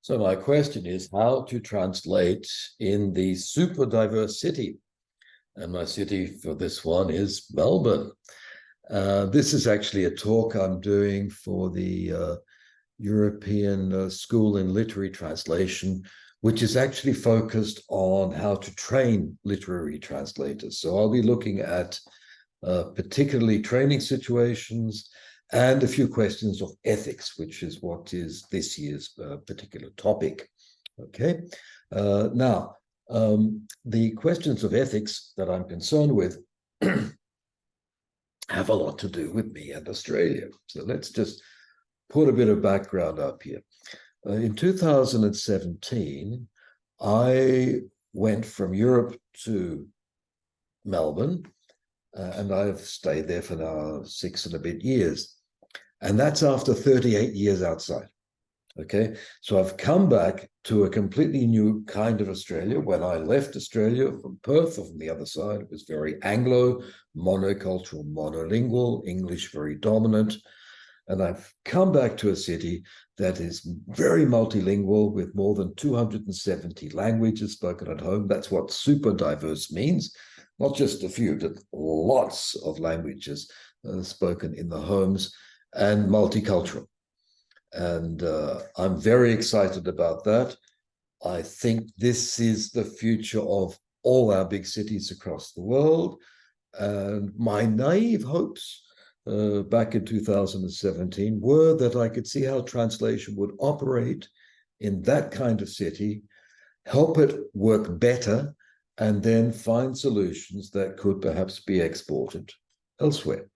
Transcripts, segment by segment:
So my question is how to translate in the super diverse city. And my city for this one is Melbourne. This is actually a talk I'm doing for the European School in Literary Translation, which is actually focused on how to train literary translators. So I'll be looking at particularly training situations and a few questions of ethics, which is what is this year's particular topic. Okay. Now, the questions of ethics that I'm concerned with have a lot to do with me and Australia. So let's just put a bit of background up here. In 2017, I went from Europe to Melbourne, and I've stayed there for now 6 and a bit years. And that's after 38 years outside. Okay, so I've come back to a completely new kind of Australia. When I left Australia from Perth or from the other side, it was very Anglo, monocultural, monolingual, English very dominant. And I've come back to a city that is very multilingual with more than 270 languages spoken at home. That's what super diverse means. Not just a few, but lots of languages spoken in the homes and multicultural. And I'm very excited about that. I think this is the future of all our big cities across the world. And my naive hopes back in 2017 were that I could see how translation would operate in that kind of city, help it work better, and then find solutions that could perhaps be exported elsewhere.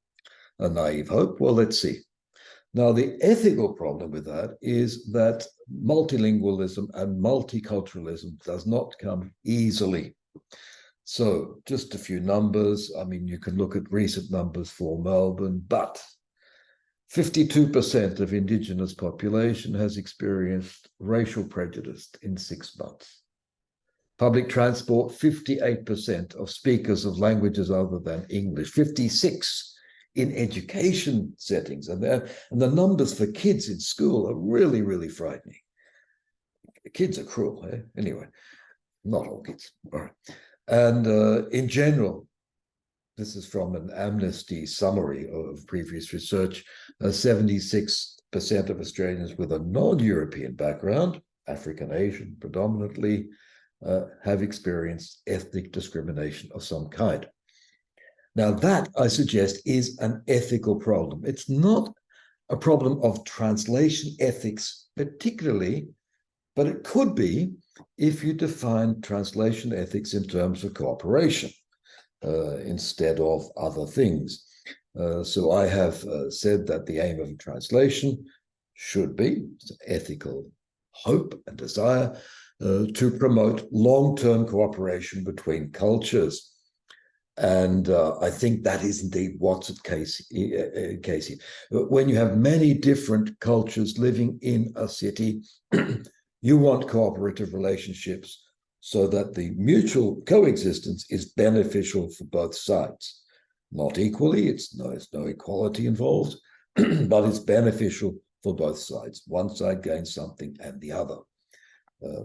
A naive hope? Well, let's see. Now, the ethical problem with that is that multilingualism and multiculturalism does not come easily. So just a few numbers. I mean, you can look at recent numbers for Melbourne, but 52% of Indigenous population has experienced racial prejudice in 6 months. Public transport, 58% of speakers of languages other than English, 56% in education settings. And the numbers for kids in school are really, really frightening. Kids are cruel, eh? Anyway, not all kids. All right. And in general, this is from an Amnesty summary of previous research, 76% of Australians with a non-European background, African, Asian predominantly, have experienced ethnic discrimination of some kind. Now, that, I suggest, is an ethical problem. It's not a problem of translation ethics particularly, but it could be if you define translation ethics in terms of cooperation instead of other things. So I have said that the aim of a translation should be ethical hope and desire to promote long-term cooperation between cultures. And I think that is indeed what's at case here. When you have many different cultures living in a city, you want cooperative relationships so that the mutual coexistence is beneficial for both sides. Not equally, there's no equality involved, but it's beneficial for both sides. One side gains something and the other.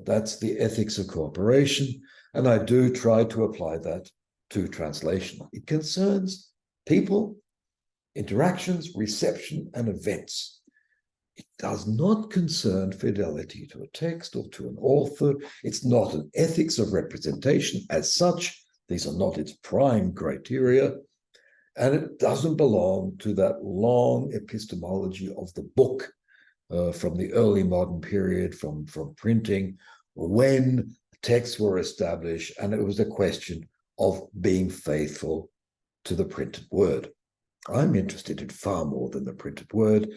That's the ethics of cooperation, and I do try to apply that to translation. It concerns people, interactions, reception, and events. It does not concern fidelity to a text or to an author. It's not an ethics of representation as such. These are not its prime criteria. And it doesn't belong to that long epistemology of the book from the early modern period, from printing, when texts were established, and it was a question of being faithful to the printed word. I'm interested in far more than the printed word,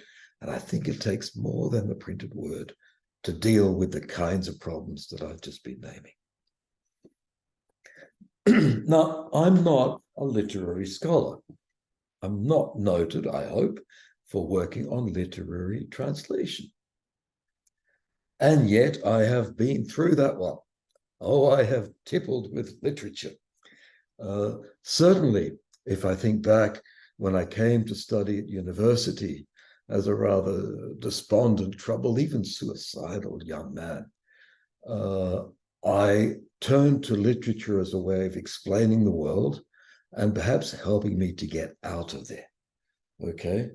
and I think it takes more than the printed word to deal with the kinds of problems that I've just been naming. Now, I'm not a literary scholar. I'm not noted, I hope, for working on literary translation. And yet I have been through that one. Oh, I have tippled with literature. Certainly, if I think back when I came to study at university as a rather despondent, troubled, even suicidal young man, I turned to literature as a way of explaining the world and perhaps helping me to get out of there. Okay.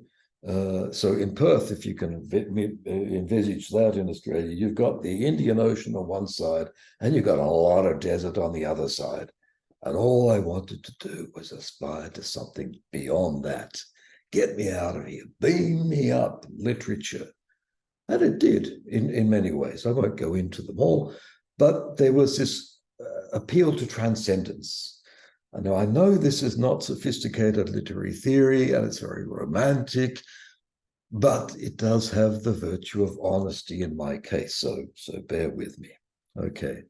So in Perth, if you can envisage that in Australia, you've got the Indian Ocean on one side and you've got a lot of desert on the other side. And all I wanted to do was aspire to something beyond that. Get me out of here, beam me up, literature. And it did in many ways. I won't go into them all, but there was this appeal to transcendence. I know this is not sophisticated literary theory and it's very romantic, but it does have the virtue of honesty in my case. So bear with me. Okay.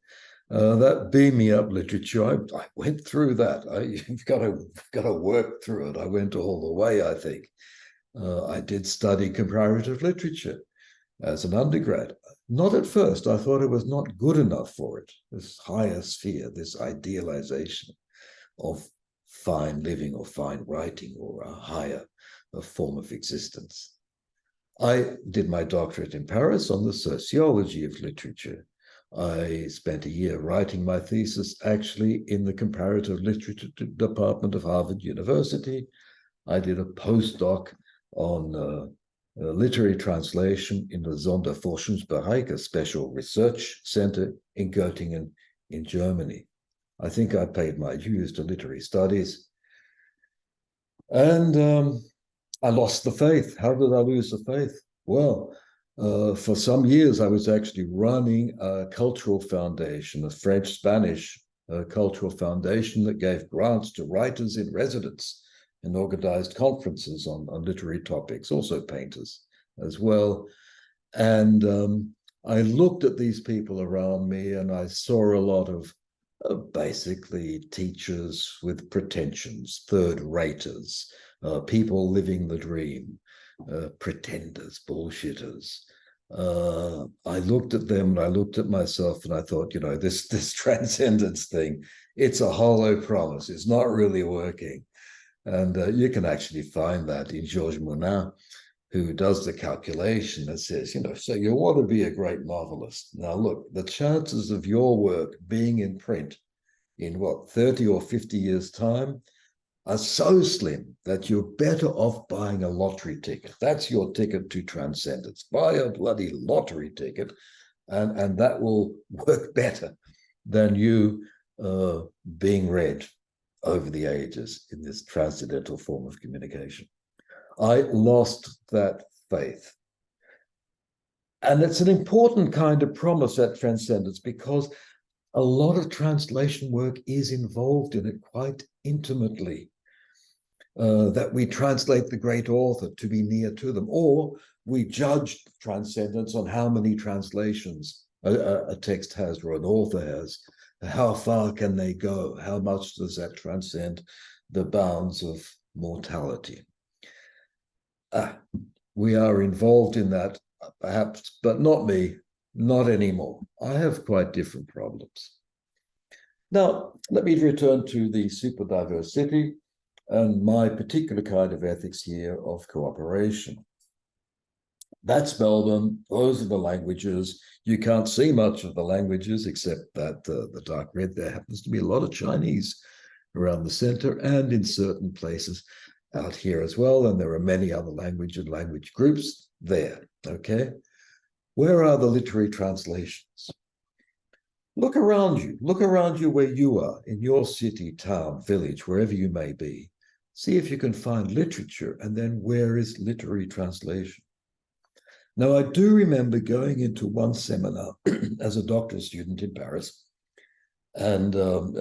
That beam me up literature, I went through that. You've got to work through it. I went all the way, I think. I did study comparative literature as an undergrad. Not at first. I thought it was not good enough for it. This higher sphere, this idealization of fine living or fine writing or a higher form of existence. I did my doctorate in Paris on the sociology of literature. I spent a year writing my thesis actually in the comparative literature department of Harvard University. I did a postdoc on literary translation in the Sonderforschungsbereich, a special research center in Göttingen in Germany. I think I paid my dues to literary studies. And I lost the faith. How did I lose the faith? Well, for some years, I was actually running a cultural foundation, a French-Spanish cultural foundation that gave grants to writers in residence and organized conferences on literary topics, also painters as well. And I looked at these people around me and I saw a lot of basically teachers with pretensions, third-raters, people living the dream, pretenders, bullshitters. I looked at them and I looked at myself and I thought, this transcendence thing, it's a hollow promise. It's not really working. And you can actually find that in Georges Mounin, who does the calculation that says, so you want to be a great novelist. Now, look, the chances of your work being in print in 30 or 50 years' time are so slim that you're better off buying a lottery ticket. That's your ticket to transcendence. Buy a bloody lottery ticket, and that will work better than you being read over the ages in this transcendental form of communication. I lost that faith. And it's an important kind of promise, that transcendence, because a lot of translation work is involved in it quite intimately. That we translate the great author to be near to them, or we judge transcendence on how many translations a text has or an author has. How far can they go? How much does that transcend the bounds of mortality? We are involved in that, perhaps, but not me, not anymore. I have quite different problems. Now, let me return to the superdiverse city and my particular kind of ethics here of cooperation. That's Melbourne. Those are the languages. You can't see much of the languages except that the dark red. There happens to be a lot of Chinese around the center and in certain places out here as well. And there are many other language groups there, okay? Where are the literary translations? Look around you. Look around you where you are, in your city, town, village, wherever you may be. See if you can find literature, and then where is literary translation? Now, I do remember going into one seminar as a doctoral student in Paris, and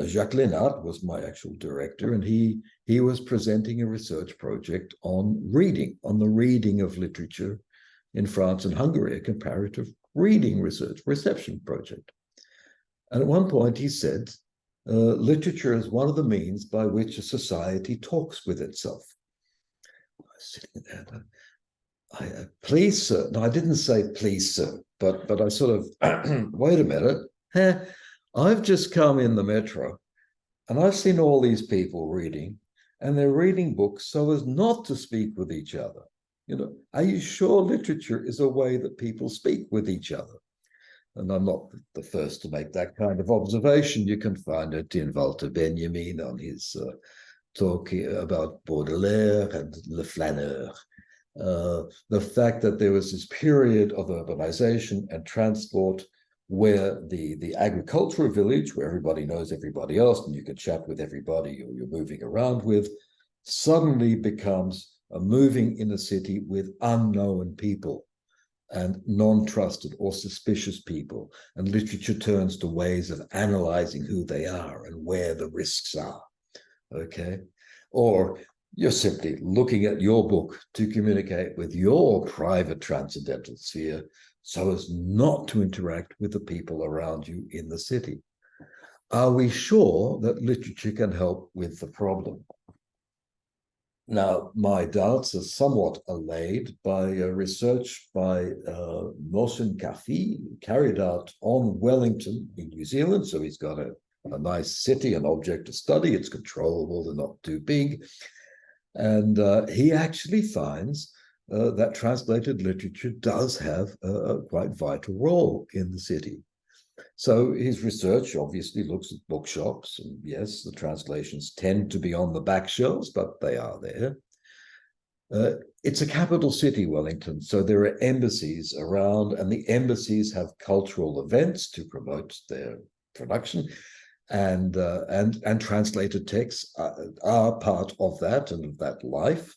Jacques Lénart was my actual director, and he was presenting a research project on reading, on the reading of literature in France and Hungary, a comparative reading research reception project. And at one point he said, literature is one of the means by which a society talks with itself. I was sitting there, please, sir. No, I didn't say please, sir, but I sort of, wait a minute. I've just come in the metro and I've seen all these people reading, and they're reading books so as not to speak with each other. Are you sure literature is a way that people speak with each other? And I'm not the first to make that kind of observation. You can find it in Walter Benjamin on his talk about Baudelaire and Le Flâneur. The fact that there was this period of urbanization and transport where the agricultural village, where everybody knows everybody else and you can chat with everybody you're moving around with, suddenly becomes a moving in a city with unknown people and non-trusted or suspicious people. And literature turns to ways of analyzing who they are and where the risks are. Okay. Or you're simply looking at your book to communicate with your private transcendental sphere so as not to interact with the people around you in the city. Are we sure that literature can help with the problem? Now, my doubts are somewhat allayed by research by Mohsen Kafi, carried out on Wellington in New Zealand. So he's got a nice city, an object to study. It's controllable, they're not too big. And he actually finds that translated literature does have a quite vital role in the city. So his research obviously looks at bookshops, and yes, the translations tend to be on the back shelves, but they are there. It's a capital city, Wellington, so there are embassies around, and the embassies have cultural events to promote their production, and translated texts are part of that and of that life.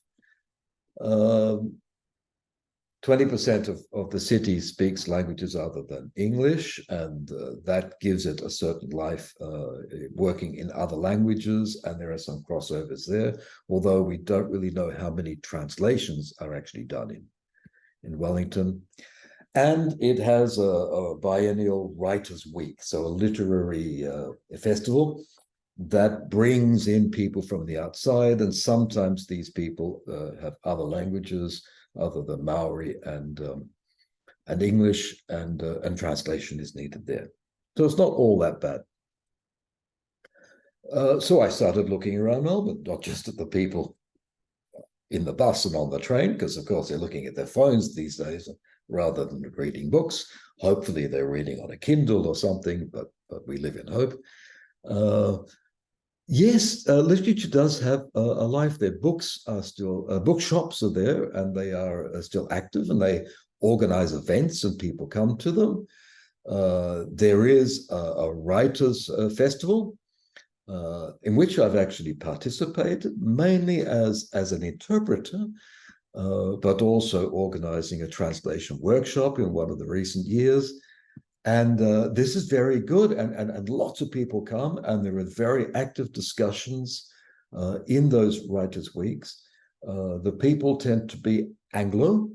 20% of the city speaks languages other than English, and that gives it a certain life working in other languages, and there are some crossovers there, although we don't really know how many translations are actually done in Wellington. And it has a biennial Writers' Week, so a literary festival that brings in people from the outside, and sometimes these people have other languages other than Maori and English, and translation is needed there. So it's not all that bad. So I started looking around Melbourne, not just at the people in the bus and on the train, because of course they're looking at their phones these days rather than reading books. Hopefully they're reading on a Kindle or something, but we live in hope. Yes, literature does have a life there. Books are still, bookshops are there, and they are still active, and they organize events and people come to them. There is a writers' festival in which I've actually participated, mainly as an interpreter, but also organizing a translation workshop in one of the recent years. And this is very good, and lots of people come, and there are very active discussions in those writers' weeks. The people tend to be Anglo.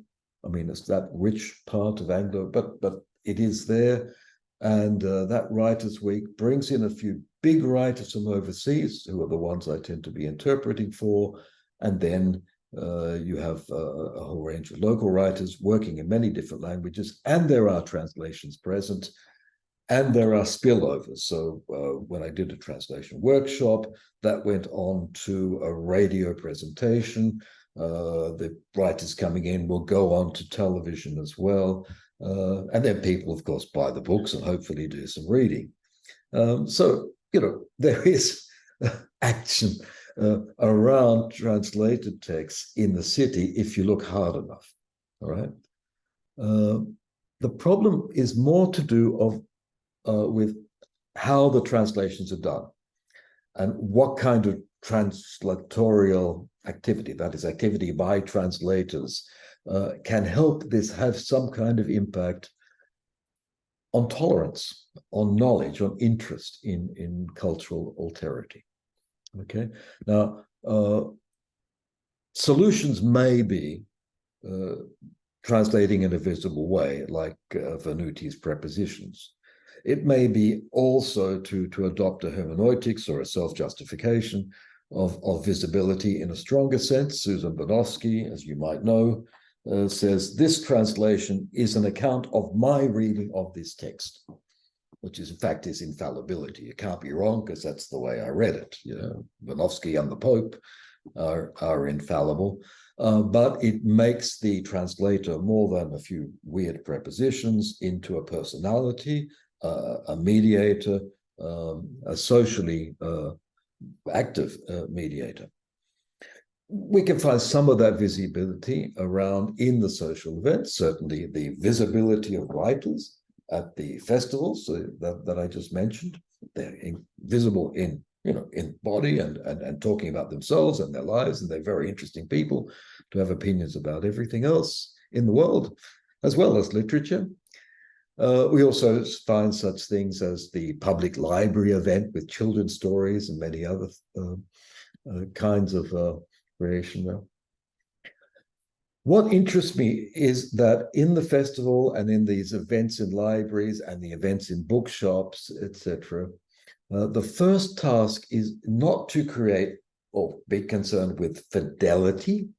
I mean, it's that rich part of Anglo, but it is there. And that writers' week brings in a few big writers from overseas, who are the ones I tend to be interpreting for. And then you have a whole range of local writers working in many different languages, and there are translations present, and there are spillovers. So when I did a translation workshop, that went on to a radio presentation. The writers coming in will go on to television as well. And then people, of course, buy the books and hopefully do some reading. So, there is action around translated texts in the city if you look hard enough. All right. The problem is more to do with how the translations are done and what kind of translatorial activity, that is activity by translators, can help this have some kind of impact on tolerance, on knowledge, on interest in cultural alterity. Okay. Now, solutions may be translating in a visible way, like Venuti's prepositions. It may be also to adopt a hermeneutics or a self-justification of visibility in a stronger sense. Susan Bonowski, as you might know, says this translation is an account of my reading of this text, which is in fact is infallibility. You can't be wrong because that's the way I read it. Bonowski and the Pope, are infallible, but it makes the translator more than a few weird prepositions into a personality, a mediator, a socially active mediator. We can find some of that visibility around in the social events, certainly the visibility of writers at the festivals that I just mentioned. They're visible in body and talking about themselves and their lives, and they're very interesting people to have opinions about everything else in the world, as well as literature. We also find such things as the public library event with children's stories and many other kinds of creation there. What interests me is that in the festival and in these events in libraries and the events in bookshops, etc., the first task is not to create or be concerned with fidelity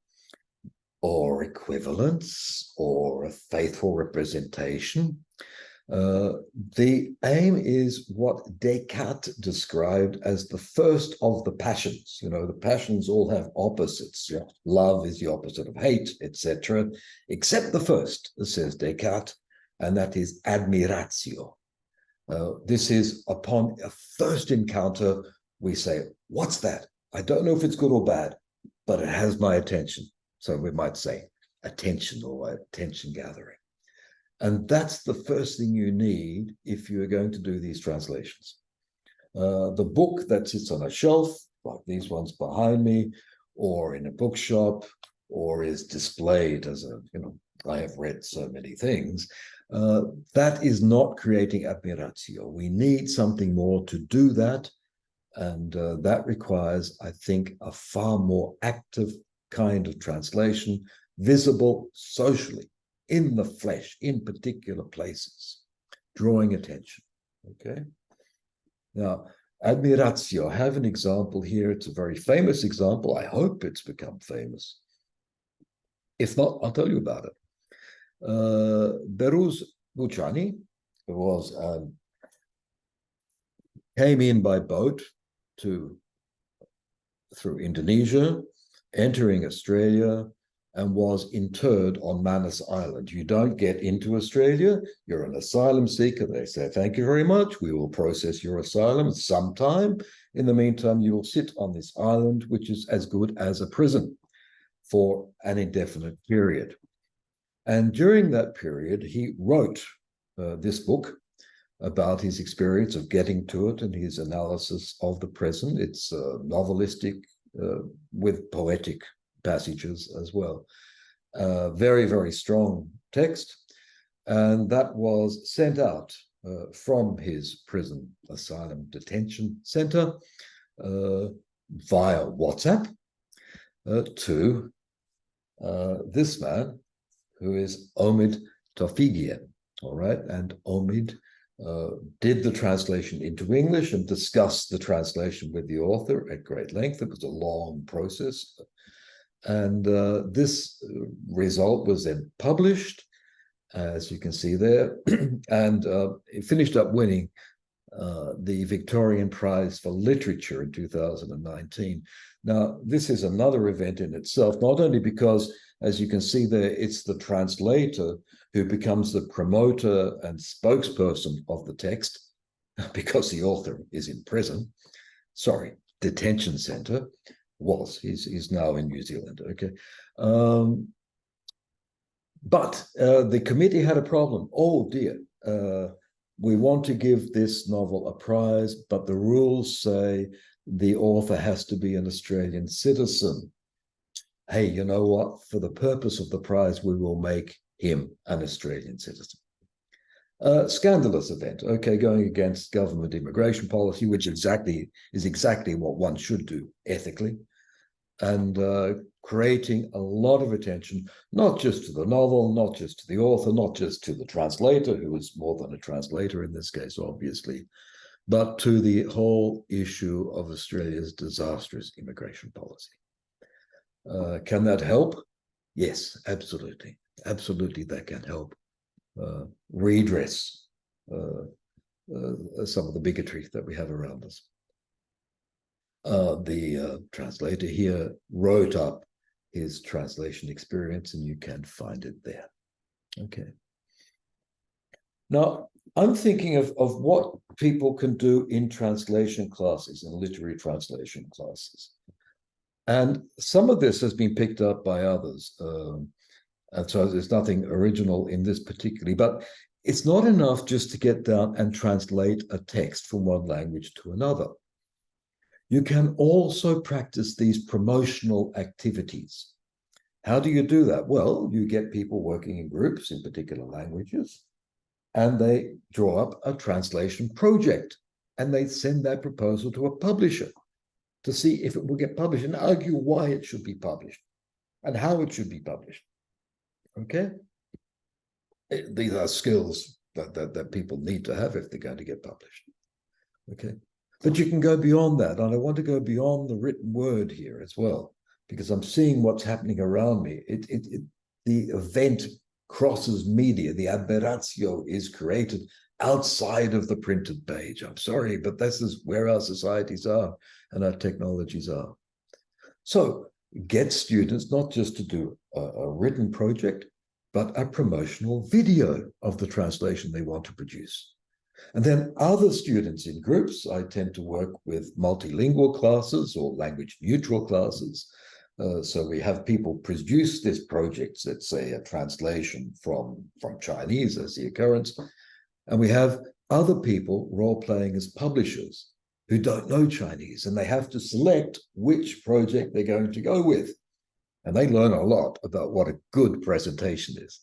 or equivalence or a faithful representation. The aim is what Descartes described as the first of the passions. The passions all have opposites. Love is the opposite of hate, etc., except the first, says Descartes, and that is admiratio. This is upon a first encounter, we say, what's that? I don't know if it's good or bad, but it has my attention. So we might say attention or attention gathering. And that's the first thing you need if you're going to do these translations. The book that sits on a shelf, like these ones behind me, or in a bookshop, or is displayed as I have read so many things, that is not creating admiratio. We need something more to do that. And that requires, I think, a far more active kind of translation, visible socially, in the flesh, in particular places, drawing attention. Okay. Now, admiratio, I have an example here. It's a very famous example. I hope it's become famous. If not, I'll tell you about it. Beruz Bucani came in by boat through Indonesia, entering Australia, and was interred on Manus Island. You don't get into Australia, you're an asylum seeker. They say, thank you very much, we will process your asylum sometime. In the meantime, you will sit on this island, which is as good as a prison for an indefinite period. And during that period, he wrote this book about his experience of getting to it and his analysis of the present. It's novelistic with poetic passages as well. Very, very strong text. And that was sent out from his prison asylum detention center via WhatsApp to this man, who is Omid Tofigian, all right? And Omid did the translation into English and discussed the translation with the author at great length. It was a long process. And this result was then published, as you can see there, and it finished up winning the Victorian Prize for Literature in 2019. Now, this is another event in itself, not only because, as you can see there, it's the translator who becomes the promoter and spokesperson of the text, because the author is in prison, detention center. He's now in New Zealand, okay. But the committee had a problem. Oh dear, we want to give this novel a prize, but the rules say the author has to be an Australian citizen. Hey, you know what? For the purpose of the prize, we will make him an Australian citizen. Scandalous event, okay, going against government immigration policy, which is exactly what one should do ethically, and creating a lot of attention, not just to the novel, not just to the author, not just to the translator, who is more than a translator in this case, obviously, but to the whole issue of Australia's disastrous immigration policy. Can that help? Yes, absolutely. Absolutely, that can help redress some of the bigotry that we have around us. The translator here wrote up his translation experience, and you can find it there. Okay. Now, I'm thinking of what people can do in translation classes, in literary translation classes. And some of this has been picked up by others. And so there's nothing original in this particularly, but it's not enough just to get down and translate a text from one language to another. You can also practice these promotional activities. How do you do that? Well, you get people working in groups in particular languages, and they draw up a translation project, and they send that proposal to a publisher to see if it will get published and argue why it should be published and how it should be published. Okay? These are skills that people need to have if they're going to get published. Okay? But you can go beyond that, and I want to go beyond the written word here as well, because I'm seeing what's happening around me. The event crosses media. The aberratio is created outside of the printed page. I'm sorry, but this is where our societies are and our technologies are. So get students not just to do a written project, but a promotional video of the translation they want to produce. And then other students in groups, I tend to work with multilingual classes or language neutral classes. So we have people produce this project, let's say a translation from Chinese as the occurrence, and we have other people role-playing as publishers who don't know Chinese, and they have to select which project they're going to go with. And they learn a lot about what a good presentation is.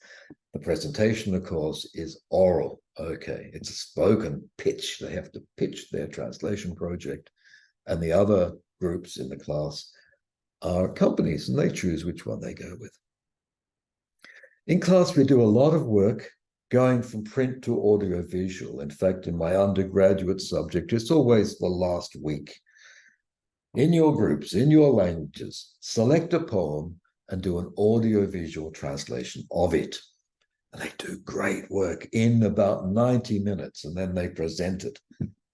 The presentation, of course, is oral. Okay, it's a spoken pitch. They have to pitch their translation project, and the other groups in the class are companies, and they choose which one they go with. In class, we do a lot of work going from print to audiovisual. In fact, in my undergraduate subject, it's always the last week. In your groups, in your languages, select a poem and do an audiovisual translation of it. And they do great work in about 90 minutes, and then they present it.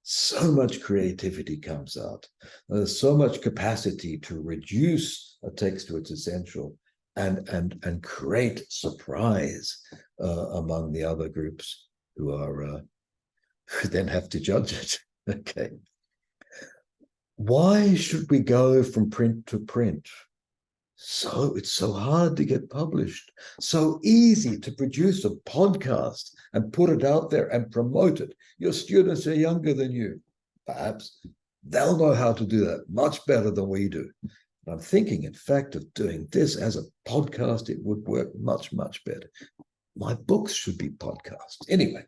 So much creativity comes out. There's so much capacity to reduce a text to its essential and create surprise among the other groups who are who then have to judge it. Okay. Why should we go from print to print? So it's so hard to get published, so easy to produce a podcast and put it out there and promote it. Your students are younger than you, perhaps. They'll know how to do that much better than we do. And I'm thinking, in fact, of doing this as a podcast. It would work much, much better. My books should be podcasts. Anyway,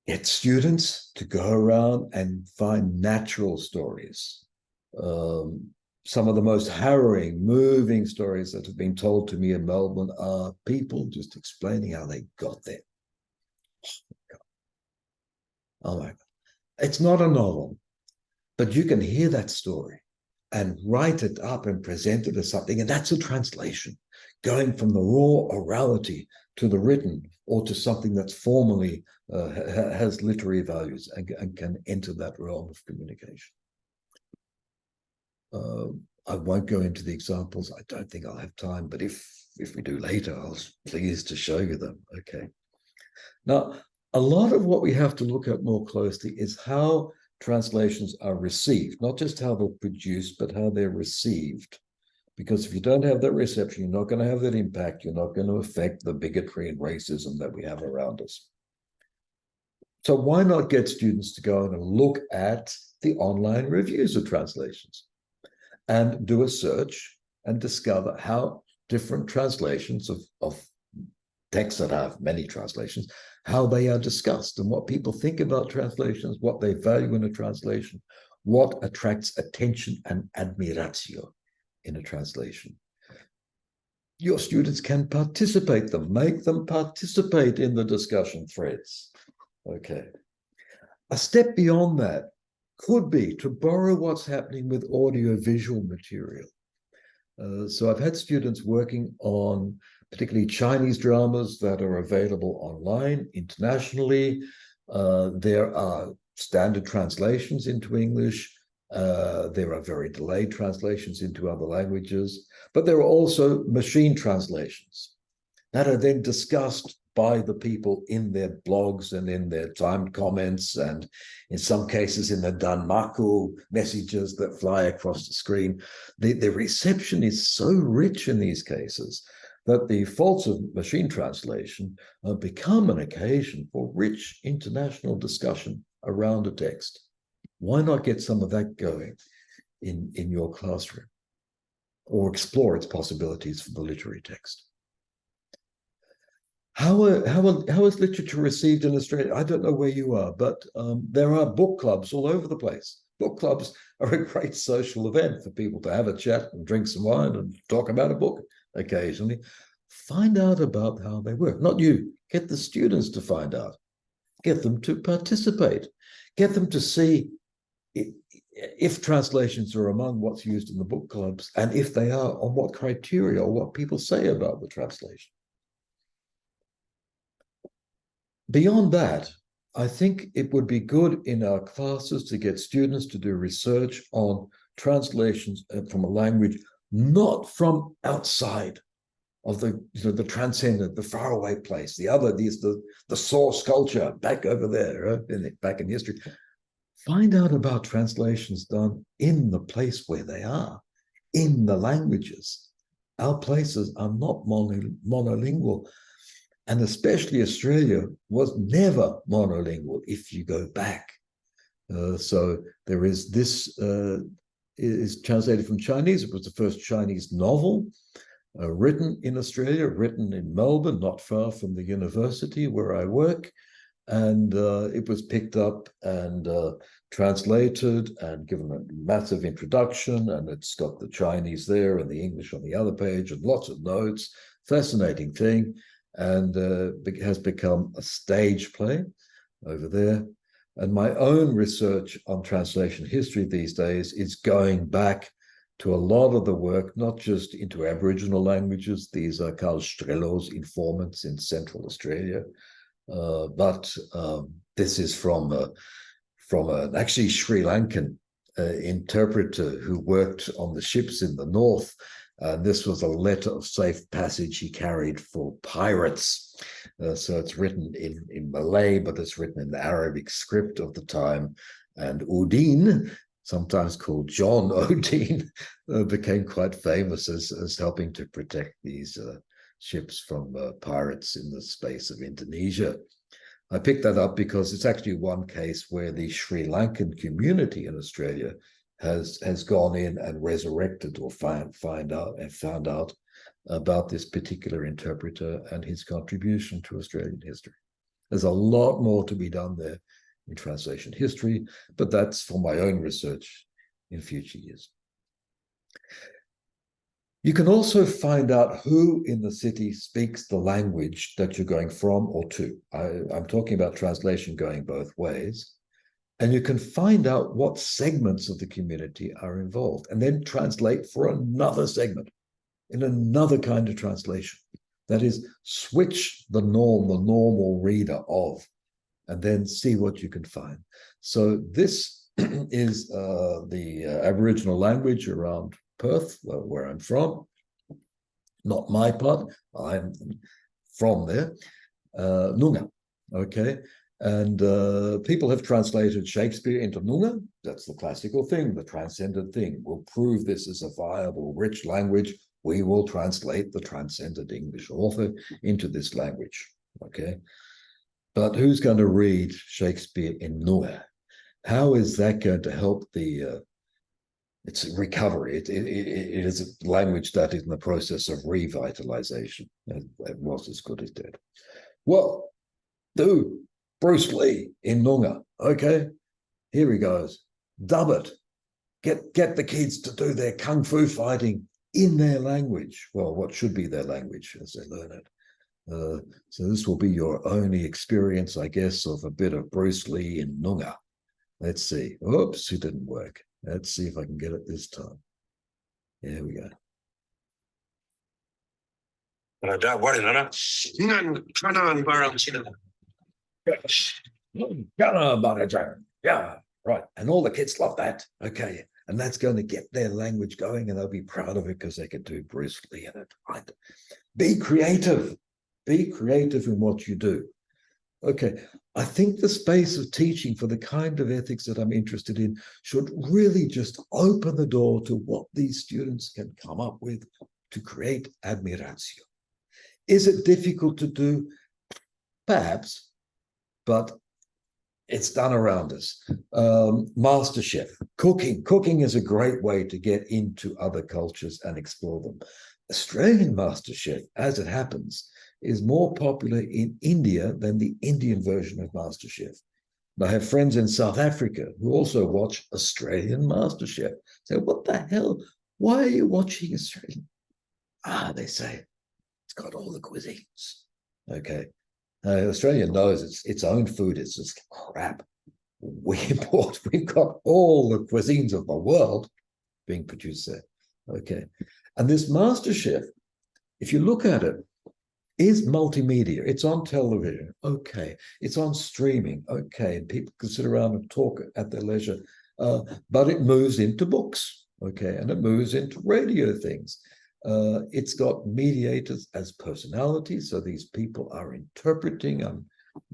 get students to go around and find natural stories. Some of the most harrowing, moving stories that have been told to me in Melbourne are people just explaining how they got there. Oh my God. It's not a novel, but you can hear that story and write it up and present it as something, and that's a translation, going from the raw orality to the written, or to something that's formally has literary values and can enter that realm of communication. I won't go into the examples. I don't think I'll have time, but if we do later, I'll be pleased to show you them. Okay. Now, a lot of what we have to look at more closely is how translations are received, not just how they're produced, but how they're received. Because if you don't have that reception, you're not going to have that impact. You're not going to affect the bigotry and racism that we have around us. So why not get students to go and look at the online reviews of translations and do a search and discover how different translations of texts that have many translations, how they are discussed and what people think about translations, what they value in a translation, what attracts attention and admiratio in a translation. Your students can participate them, make them participate in the discussion threads. Okay. A step beyond that could be to borrow what's happening with audiovisual material. So I've had students working on particularly Chinese dramas that are available online internationally. There are standard translations into English. There are very delayed translations into other languages, but there are also machine translations that are then discussed by the people in their blogs and in their timed comments, and in some cases in the danmaku messages that fly across the screen. The reception is so rich in these cases that the faults of machine translation become an occasion for rich international discussion around a text. Why not get some of that going in your classroom, or explore its possibilities for the literary text? How is literature received in Australia? I don't know where you are, but there are book clubs all over the place. Book clubs are a great social event for people to have a chat and drink some wine and talk about a book occasionally. Find out about how they work. Not you. Get the students to find out. Get them to participate. Get them to see if translations are among what's used in the book clubs, and if they are, on what criteria or what people say about the translation. Beyond that, I think it would be good in our classes to get students to do research on translations from a language, not from outside of the transcendent, the faraway place, the source culture back over there, back in history. Find out about translations done in the place where they are, in the languages. Our places are not monolingual. And especially Australia was never monolingual if you go back. So there is this, is translated from Chinese. It was the first Chinese novel written in Australia, written in Melbourne, not far from the university where I work. And it was picked up and translated and given a massive introduction. And it's got the Chinese there and the English on the other page and lots of notes. Fascinating thing. And has become a stage play over there. And my own research on translation history these days is going back to a lot of the work, not just into Aboriginal languages. These are Carl Strelow's informants in Central Australia, but this is from an actually Sri Lankan interpreter who worked on the ships in the north. This was a letter of safe passage he carried for pirates. So it's written in Malay, but it's written in the Arabic script of the time. And Udin, sometimes called John Odin, became quite famous as helping to protect these ships from pirates in the space of Indonesia. I picked that up because it's actually one case where the Sri Lankan community in Australia has gone in and resurrected or found out about this particular interpreter and his contribution to Australian history. There's a lot more to be done there in translation history, but that's for my own research in future years. You can also find out who in the city speaks the language that you're going from or to. I'm talking about translation going both ways. And you can find out what segments of the community are involved and then translate for another segment in another kind of translation. That is, switch the normal reader of, and then see what you can find. So this is the Aboriginal language around Perth, where I'm from. Not my part, I'm from there, Noongar, okay? And people have translated Shakespeare into Noongar. That's the classical thing, the transcendent thing. We'll prove this is a viable, rich language. We will translate the transcendent English author into this language, okay? But who's going to read Shakespeare in Noongar? How is that going to help the its recovery? It is a language that is in the process of revitalization. It was as good as dead. Well, do Bruce Lee in Noongar, okay? Here he goes. Dub it. Get the kids to do their kung fu fighting in their language. Well, what should be their language as they learn it. So this will be your only experience, I guess, of a bit of Bruce Lee in Noongar. Let's see. Oops, it didn't work. Let's see if I can get it this time. Here we go. Yeah, right. And all the kids love that. Okay. And that's going to get their language going and they'll be proud of it because they can do Bruce Lee in it. Right. Be creative. Be creative in what you do. Okay. I think the space of teaching for the kind of ethics that I'm interested in should really just open the door to what these students can come up with to create admiratio. Is it difficult to do? Perhaps, but it's done around us. Master Chef, cooking. Cooking is a great way to get into other cultures and explore them. Australian Master Chef, as it happens, is more popular in India than the Indian version of Master Chef. I have friends in South Africa who also watch Australian Master Chef. Say, what the hell? Why are you watching Australian? They say, it's got all the cuisines. Okay. Australia knows its own food is just crap. We've got all the cuisines of the world being produced there. Okay. And this Master Chef, if you look at it, is multimedia. It's on television. Okay. It's on streaming. Okay. And people can sit around and talk at their leisure. But it moves into books. Okay. And it moves into radio things. It's got mediators as personalities. So these people are interpreting. I'm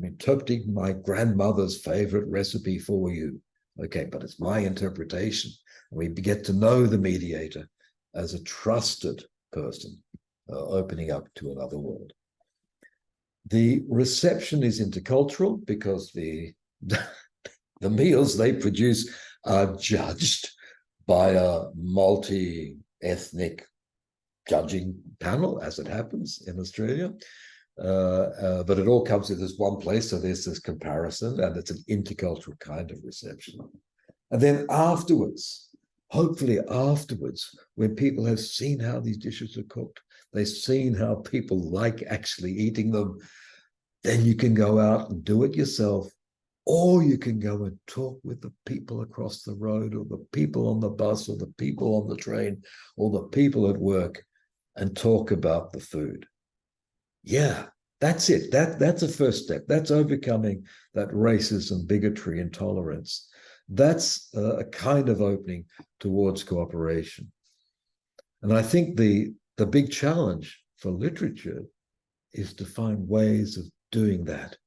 interpreting my grandmother's favorite recipe for you. Okay, but it's my interpretation. We get to know the mediator as a trusted person, opening up to another world. The reception is intercultural because the meals they produce are judged by a multi-ethnic judging panel, as it happens in Australia. But it all comes to this one place, so there's this comparison, and it's an intercultural kind of reception. And then afterwards, hopefully afterwards, when people have seen how these dishes are cooked, they've seen how people like actually eating them, then you can go out and do it yourself, or you can go and talk with the people across the road, or the people on the bus, or the people on the train, or the people at work, and talk about the food. Yeah, that's it. That's a first step. That's overcoming that racism, bigotry, intolerance. That's a kind of opening towards cooperation. And I think the big challenge for literature is to find ways of doing that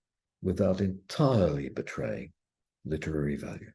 without entirely betraying literary value.